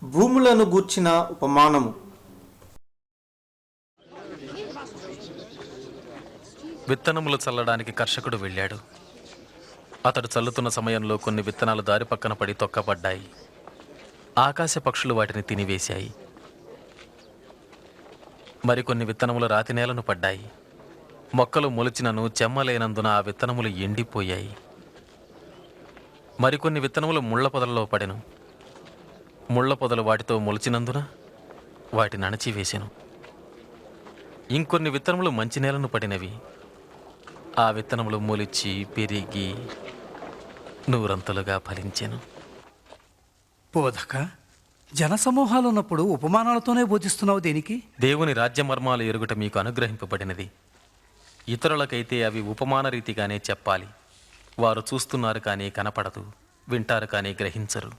భూములను గూర్చిన ఉపమానము. విత్తనములు చల్లడానికి కర్షకుడు వెళ్ళాడు. అతడు చల్లుతున్న సమయంలో కొన్ని విత్తనాలు దారి పక్కన పడి తొక్కబడ్డాయి. ఆకాశ పక్షులు వాటిని తినివేశాయి. మరికొన్ని విత్తనములు రాతి నేలను పడ్డాయి. మొక్కలు మొలిచినను చెమ్మలేనందున ఆ విత్తనములు ఎండిపోయాయి. మరికొన్ని విత్తనములు ముళ్ళ పొదలలో పడెను. ముళ్ళ పొదలు వాటితో మొలిచినందున వాటిని అణచివేసెను. ఇంకొన్ని విత్తనములు మంచి నేలను పడినవి. ఆ విత్తనములు మొలిచి పెరిగి నూరంతలుగా ఫలించెను. బోధక, జనసమూహాలు ఉన్నప్పుడు ఉపమానాలతోనే బోధిస్తున్నావు దేనికి? దేవుని రాజ్యమర్మాలు ఎరుగుట మీకు అనుగ్రహింపబడినది. ఇతరులకైతే అవి ఉపమాన రీతిగానే చెప్పాలి. వారు చూస్తున్నారు కానీ కనపడదు, వింటారు కానీ గ్రహించరు.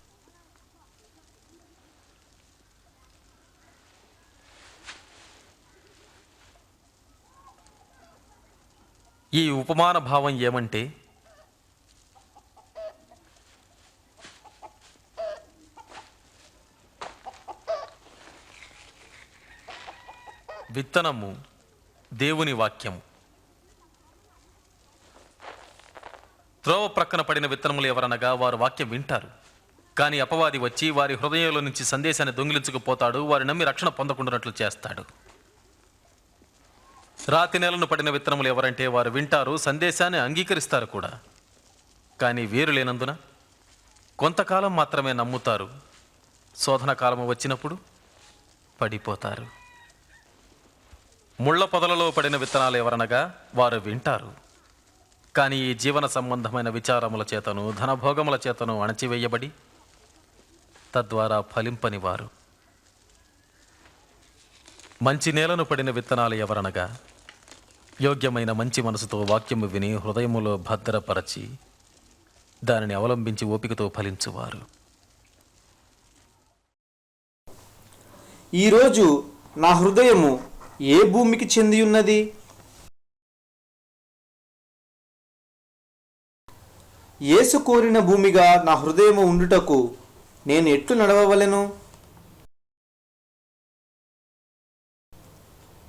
ఈ ఉపమాన భావం ఏమంటే, విత్తనము దేవుని వాక్యము. త్రోవ ప్రక్కన పడిన విత్తనములు ఎవరనగా వారు వాక్యం వింటారు. కానీ అపవాది వచ్చి వారి హృదయంలో నుంచి సందేశాన్ని దొంగిలించుకుపోతాడు. వారి నమ్మి రక్షణ పొందకుండానట్లు చేస్తాడు. రాతి నేలను పడిన విత్తనములు ఎవరంటే వారు వింటారు, సందేశాన్ని అంగీకరిస్తారు కూడా. కానీ వేరు లేనందున కొంతకాలం మాత్రమే నమ్ముతారు. శోధన కాలము వచ్చినప్పుడు పడిపోతారు. ముళ్ళ పొదలలో పడిన విత్తనాలు ఎవరనగా వారు వింటారు. కానీ ఈ జీవన సంబంధమైన విచారముల చేతను ధనభోగముల చేతను అణచివేయబడి తద్వారా ఫలింపని వారు. మంచి నేలను పడిన విత్తనాలు ఎవరనగా యోగ్యమైన మంచి మనసుతో వాక్యము విని హృదయములో భద్రపరచి దానిని అవలంబించి ఓపికతో ఫలించువారు. ఈరోజు నా హృదయము ఏ భూమికి చెంది ఉన్నది? యేసు కోరిన భూమిగా నా హృదయము ఉండుటకు నేను ఎట్లు నడవవలెను?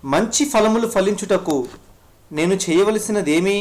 మంచి ఫలములు ఫలించుటకు నేను చేయవలసినదేమి?